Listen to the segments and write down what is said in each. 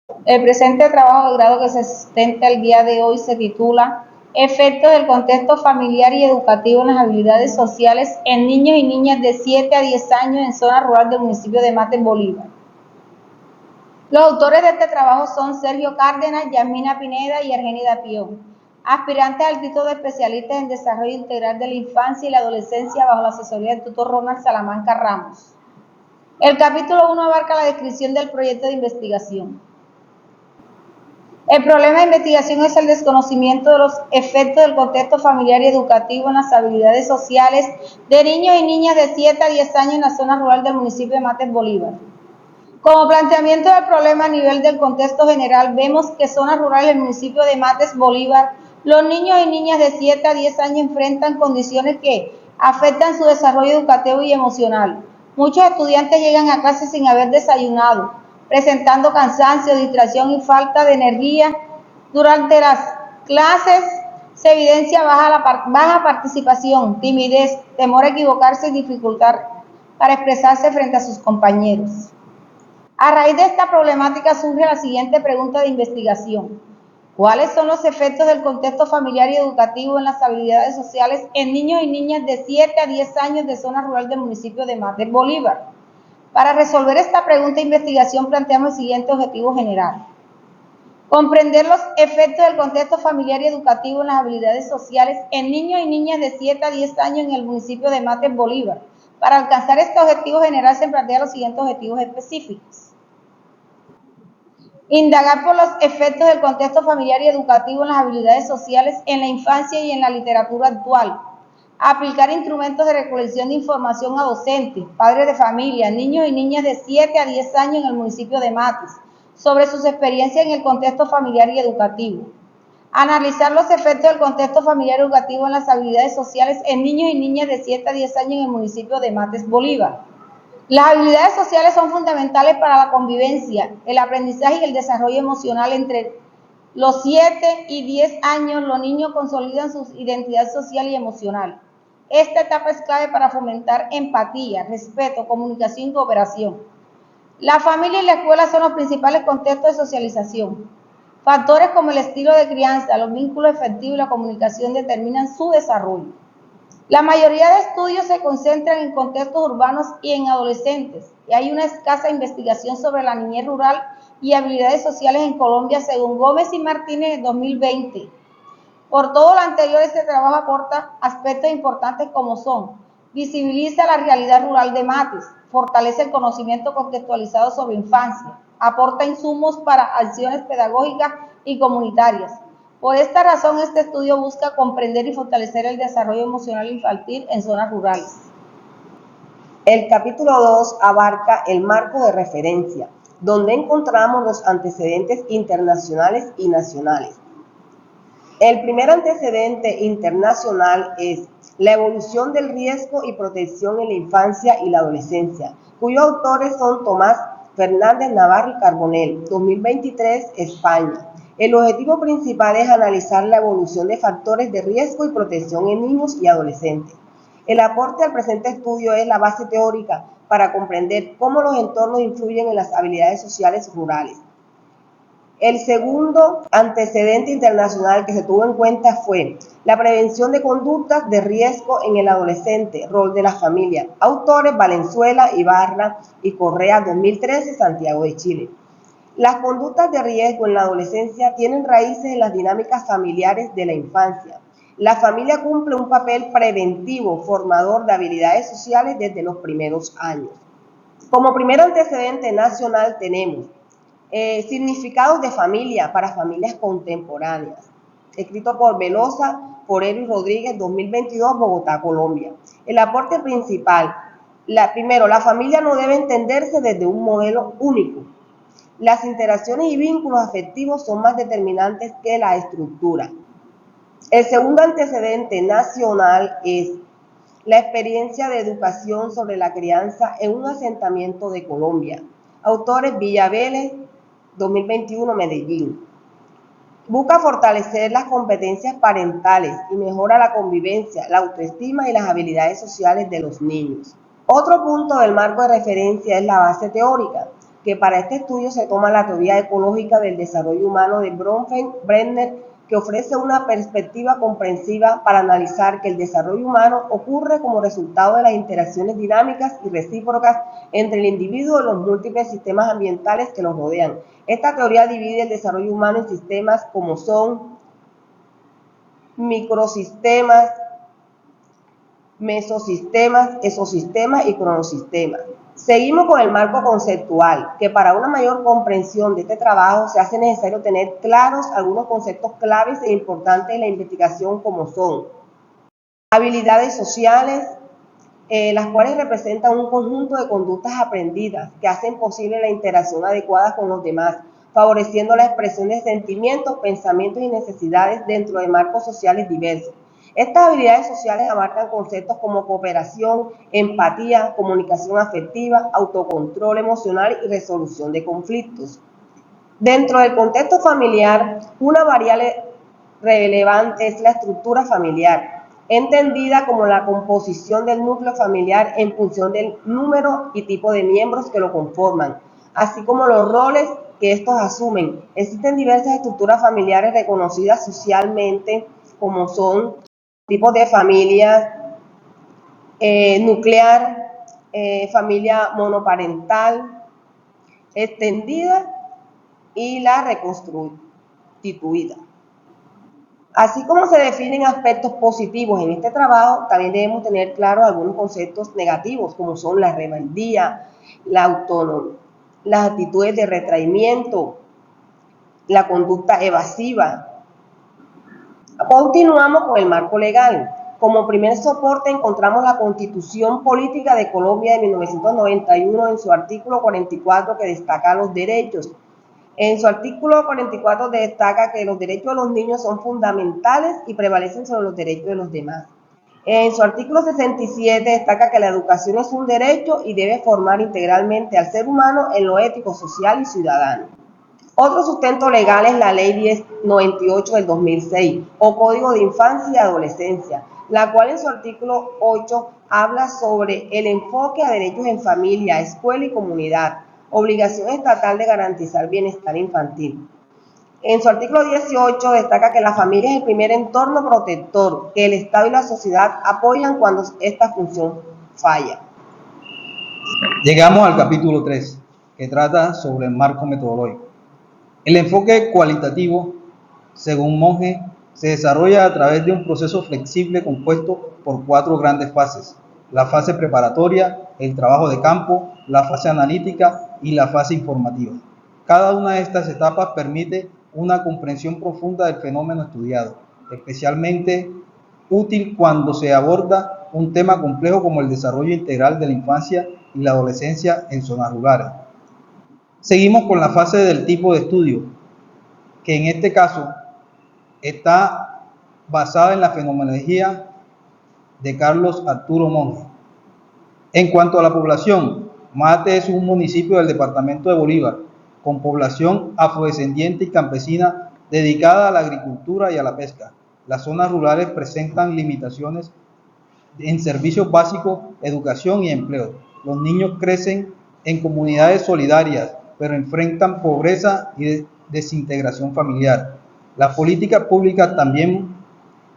El presente trabajo de grado que se sustenta el día de hoy se titula Efectos del contexto familiar y educativo en las habilidades sociales en niños y niñas de 7 a 10 años en zona rural del municipio de Mata, en Bolívar. Los autores de este trabajo son Sergio Cárdenas, Yasmina Pineda y Argenida Pion, aspirantes al título de especialistas en desarrollo integral de la infancia y la adolescencia bajo la asesoría del tutor Ronald Salamanca Ramos. El capítulo 1 abarca la descripción del proyecto de investigación. El problema de investigación es el desconocimiento de los efectos del contexto familiar y educativo en las habilidades sociales de niños y niñas de 7 a 10 años en la zona rural del municipio de Mata, Bolívar. Como planteamiento del problema a nivel del contexto general, vemos que zonas rurales del municipio de Mates, Bolívar, los niños y niñas de 7 a 10 años enfrentan condiciones que afectan su desarrollo educativo y emocional. Muchos estudiantes llegan a clase sin haber desayunado, presentando cansancio, distracción y falta de energía. Durante las clases se evidencia baja participación, timidez, temor a equivocarse y dificultad para expresarse frente a sus compañeros. A raíz de esta problemática surge la siguiente pregunta de investigación. ¿Cuáles son los efectos del contexto familiar y educativo en las habilidades sociales en niños y niñas de 7 a 10 años de zona rural del municipio de Mata, Bolívar? Para resolver esta pregunta de investigación planteamos el siguiente objetivo general. Comprender los efectos del contexto familiar y educativo en las habilidades sociales en niños y niñas de 7 a 10 años en el municipio de Mata, Bolívar. Para alcanzar este objetivo general se plantean los siguientes objetivos específicos. Indagar por los efectos del contexto familiar y educativo en las habilidades sociales en la infancia y en la literatura actual. Aplicar instrumentos de recolección de información a docentes, padres de familia, niños y niñas de 7 a 10 años en el municipio de Mates, sobre sus experiencias en el contexto familiar y educativo. Analizar los efectos del contexto familiar y educativo en las habilidades sociales en niños y niñas de 7 a 10 años en el municipio de Mates, Bolívar. Las habilidades sociales son fundamentales para la convivencia, el aprendizaje y el desarrollo emocional. Entre los 7 y 10 años, los niños consolidan su identidad social y emocional. Esta etapa es clave para fomentar empatía, respeto, comunicación y cooperación. La familia y la escuela son los principales contextos de socialización. Factores como el estilo de crianza, los vínculos efectivos y la comunicación determinan su desarrollo. La mayoría de estudios se concentran en contextos urbanos y en adolescentes, y hay una escasa investigación sobre la niñez rural y habilidades sociales en Colombia, según Gómez y Martínez en 2020. Por todo lo anterior, este trabajo aporta aspectos importantes como son: visibiliza la realidad rural de Mates, fortalece el conocimiento contextualizado sobre infancia, aporta insumos para acciones pedagógicas y comunitarias. Por esta razón, este estudio busca comprender y fortalecer el desarrollo emocional infantil en zonas rurales. El capítulo 2 abarca el marco de referencia, donde encontramos los antecedentes internacionales y nacionales. El primer antecedente internacional es la evolución del riesgo y protección en la infancia y la adolescencia, cuyos autores son Tomás Fernández Navarro y Carbonell, 2023, España. El objetivo principal es analizar la evolución de factores de riesgo y protección en niños y adolescentes. El aporte al presente estudio es la base teórica para comprender cómo los entornos influyen en las habilidades sociales rurales. El segundo antecedente internacional que se tuvo en cuenta fue la prevención de conductas de riesgo en el adolescente, rol de la familia. Autores: Valenzuela, Ibarra y Correa, 2013, Santiago de Chile. Las conductas de riesgo en la adolescencia tienen raíces en las dinámicas familiares de la infancia. La familia cumple un papel preventivo, formador de habilidades sociales desde los primeros años. Como primer antecedente nacional tenemos significados de familia para familias contemporáneas, escrito por Velosa, Forero y Rodríguez, 2022, Bogotá, Colombia. El aporte principal: primero, la familia no debe entenderse desde un modelo único. Las interacciones y vínculos afectivos son más determinantes que la estructura. El segundo antecedente nacional es la experiencia de educación sobre la crianza en un asentamiento de Colombia. Autores: Villavélez, 2021, Medellín. Busca fortalecer las competencias parentales y mejora la convivencia, la autoestima y las habilidades sociales de los niños. Otro punto del marco de referencia es la base teórica. que para este estudio se toma la teoría ecológica del desarrollo humano de Brenner, que ofrece una perspectiva comprensiva para analizar que el desarrollo humano ocurre como resultado de las interacciones dinámicas y recíprocas entre el individuo y los múltiples sistemas ambientales que los rodean. Esta teoría divide el desarrollo humano en sistemas como son microsistemas, mesosistemas, ecosistemas y cronosistemas. Seguimos con el marco conceptual, que para una mayor comprensión de este trabajo se hace necesario tener claros algunos conceptos claves e importantes en la investigación, como son habilidades sociales, las cuales representan un conjunto de conductas aprendidas que hacen posible la interacción adecuada con los demás, favoreciendo la expresión de sentimientos, pensamientos y necesidades dentro de marcos sociales diversos. Estas habilidades sociales abarcan conceptos como cooperación, empatía, comunicación afectiva, autocontrol emocional y resolución de conflictos. Dentro del contexto familiar, una variable relevante es la estructura familiar, entendida como la composición del núcleo familiar en función del número y tipo de miembros que lo conforman, así como los roles que estos asumen. Existen diversas estructuras familiares reconocidas socialmente, como son tipos de familia nuclear, familia monoparental, extendida y la reconstituida. Así como se definen aspectos positivos en este trabajo, también debemos tener claros algunos conceptos negativos, como son la rebeldía, la autonomía, las actitudes de retraimiento, la conducta evasiva. Continuamos con el marco legal. Como primer soporte encontramos la Constitución Política de Colombia de 1991 en su artículo 44, que destaca los derechos. En su artículo 44 destaca que los derechos de los niños son fundamentales y prevalecen sobre los derechos de los demás. En su artículo 67 destaca que la educación es un derecho y debe formar integralmente al ser humano en lo ético, social y ciudadano. Otro sustento legal es la Ley 1098 del 2006, o Código de Infancia y Adolescencia, la cual en su artículo 8 habla sobre el enfoque a derechos en familia, escuela y comunidad, obligación estatal de garantizar bienestar infantil. En su artículo 18 destaca que la familia es el primer entorno protector, que el Estado y la sociedad apoyan cuando esta función falla. Llegamos al capítulo 3, que trata sobre el marco metodológico. El enfoque cualitativo, según Monge, se desarrolla a través de un proceso flexible compuesto por 4 grandes fases: la fase preparatoria, el trabajo de campo, la fase analítica y la fase informativa. Cada una de estas etapas permite una comprensión profunda del fenómeno estudiado, especialmente útil cuando se aborda un tema complejo como el desarrollo integral de la infancia y la adolescencia en zonas rurales. Seguimos con la fase del tipo de estudio, que en este caso está basada en la fenomenología de Carlos Arturo Monge. En cuanto a la población, Mate es un municipio del departamento de Bolívar, con población afrodescendiente y campesina dedicada a la agricultura y a la pesca. Las zonas rurales presentan limitaciones en servicios básicos, educación y empleo. Los niños crecen en comunidades solidarias, pero enfrentan pobreza y desintegración familiar. Las políticas públicas también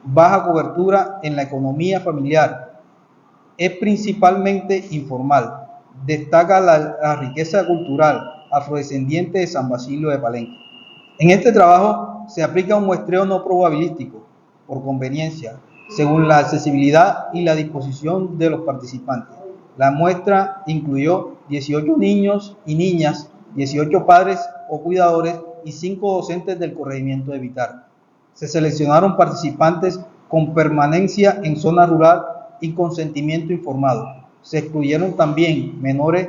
baja cobertura en la economía familiar. Es principalmente informal. Destaca la riqueza cultural afrodescendiente de San Basilio de Palenque. En este trabajo se aplica un muestreo no probabilístico, por conveniencia, según la accesibilidad y la disposición de los participantes. La muestra incluyó 18 niños y niñas, 18 padres o cuidadores y 5 docentes del corregimiento de Vitar. Se seleccionaron participantes con permanencia en zona rural y consentimiento informado. Se excluyeron también menores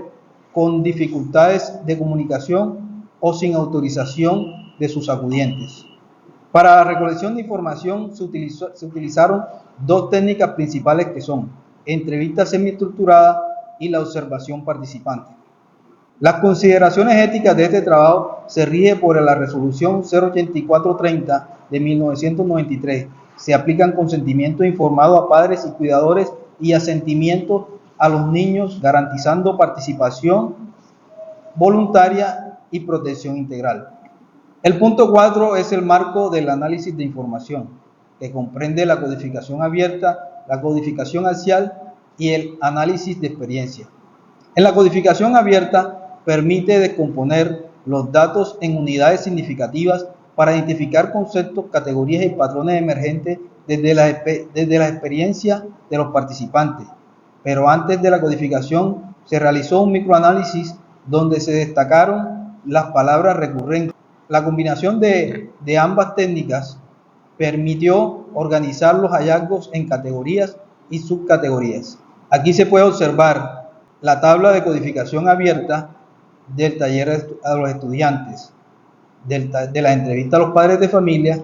con dificultades de comunicación o sin autorización de sus acudientes. Para la recolección de información se utilizaron 2 técnicas principales, que son entrevista semiestructurada y la observación participante. Las consideraciones éticas de este trabajo se rigen por la resolución 08430 de 1993. Se aplican consentimiento informado a padres y cuidadores y asentimiento a los niños, garantizando participación voluntaria y protección integral. El punto 4 es el marco del análisis de información, que comprende la codificación abierta, la codificación axial y el análisis de experiencia. En la codificación abierta permite descomponer los datos en unidades significativas para identificar conceptos, categorías y patrones emergentes desde la experiencia de los participantes. Pero antes de la codificación se realizó un microanálisis donde se destacaron las palabras recurrentes. La combinación de ambas técnicas permitió organizar los hallazgos en categorías y subcategorías. Aquí se puede observar la tabla de codificación abierta del taller a los estudiantes, de la entrevista a los padres de familia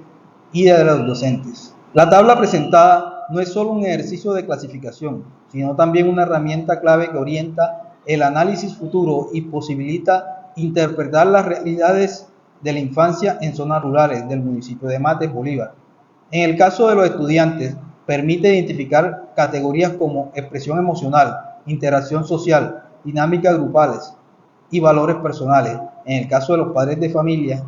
y de los docentes. La tabla presentada no es solo un ejercicio de clasificación, sino también una herramienta clave que orienta el análisis futuro y posibilita interpretar las realidades de la infancia en zonas rurales del municipio de Mates, Bolívar. En el caso de los estudiantes, permite identificar categorías como expresión emocional, interacción social, dinámicas grupales y valores personales. En el caso de los padres de familia,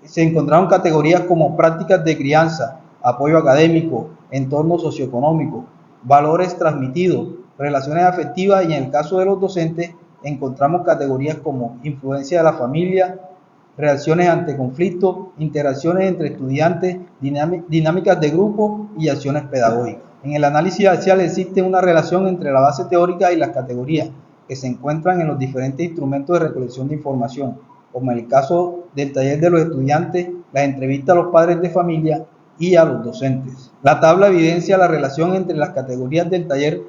se encontraron categorías como prácticas de crianza, apoyo académico, entorno socioeconómico, valores transmitidos, relaciones afectivas, y en el caso de los docentes encontramos categorías como influencia de la familia, reacciones ante conflictos, interacciones entre estudiantes, dinámicas de grupo y acciones pedagógicas. En el análisis axial existe una relación entre la base teórica y las categorías que se encuentran en los diferentes instrumentos de recolección de información, como en el caso del taller de los estudiantes, las entrevistas a los padres de familia y a los docentes. La tabla evidencia la relación entre las categorías del taller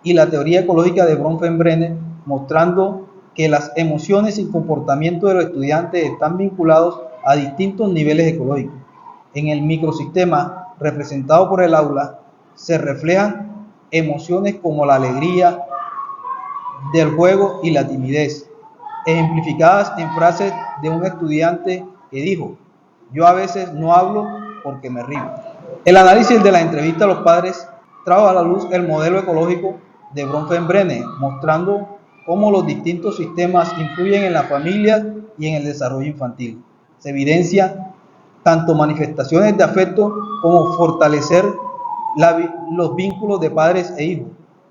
y la teoría ecológica de Bronfenbrenner, mostrando que las emociones y comportamientos de los estudiantes están vinculados a distintos niveles ecológicos. En el microsistema representado por el aula se reflejan emociones como la alegría del juego y la timidez, ejemplificadas en frases de un estudiante que dijo: "Yo a veces no hablo porque me río". El análisis de la entrevista a los padres trajo a la luz el modelo ecológico de Bronfenbrenner, mostrando cómo los distintos sistemas influyen en la familia y en el desarrollo infantil. Se evidencia tanto manifestaciones de afecto como fortalecer los vínculos de padres e hijos,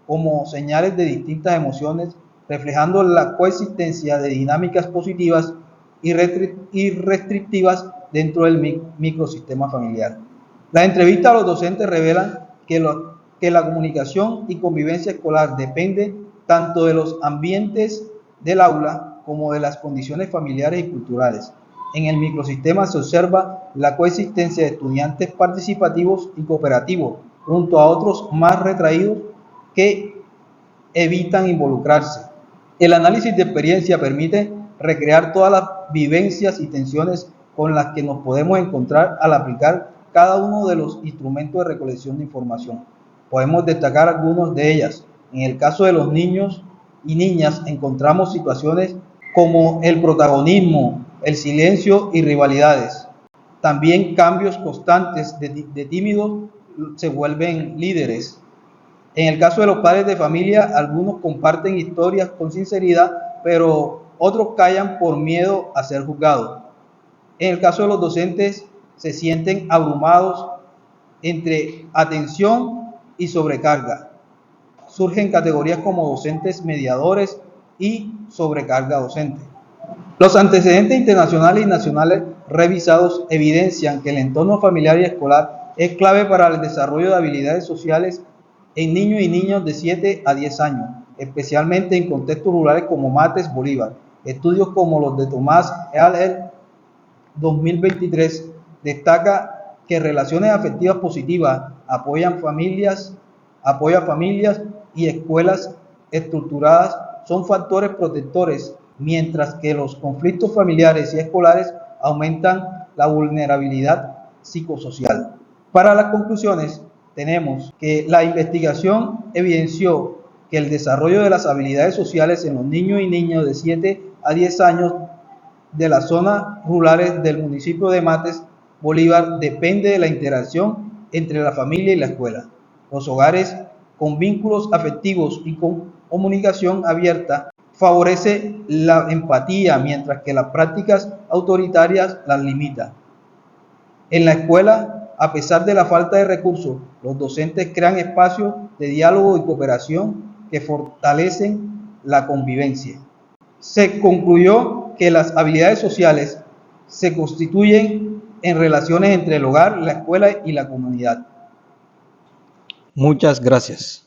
como señales de distintas emociones, reflejando la coexistencia de dinámicas positivas y restrictivas dentro del microsistema familiar. Las entrevistas a los docentes revelan que la comunicación y convivencia escolar depende tanto de los ambientes del aula como de las condiciones familiares y culturales. En el microsistema se observa la coexistencia de estudiantes participativos y cooperativos, junto a otros más retraídos que evitan involucrarse. El análisis de experiencia permite recrear todas las vivencias y tensiones con las que nos podemos encontrar al aplicar cada uno de los instrumentos de recolección de información. Podemos destacar algunos de ellas. En el caso de los niños y niñas encontramos situaciones como el protagonismo, el silencio y rivalidades. También cambios constantes de tímidos se vuelven líderes. En el caso de los padres de familia, algunos comparten historias con sinceridad, pero otros callan por miedo a ser juzgados. En el caso de los docentes, se sienten abrumados entre atención y sobrecarga. Surgen categorías como docentes mediadores y sobrecarga docente. Los antecedentes internacionales y nacionales revisados evidencian que el entorno familiar y escolar es clave para el desarrollo de habilidades sociales en niños y niñas de 7 a 10 años, especialmente en contextos rurales como Mates, Bolívar. Estudios como los de Tomás et al. 2023 destaca que relaciones afectivas positivas apoyo a familias y escuelas estructuradas son factores protectores, mientras que los conflictos familiares y escolares aumentan la vulnerabilidad psicosocial. Para las conclusiones, tenemos que la investigación evidenció que el desarrollo de las habilidades sociales en los niños y niñas de 7 a 10 años de las zonas rurales del municipio de Mates, Bolívar, depende de la interacción entre la familia y la escuela. Los hogares con vínculos afectivos y con comunicación abierta favorece la empatía, mientras que las prácticas autoritarias las limita. En la escuela, a pesar de la falta de recursos, los docentes crean espacios de diálogo y cooperación que fortalecen la convivencia. Se concluyó que las habilidades sociales se constituyen en relaciones entre el hogar, la escuela y la comunidad. Muchas gracias.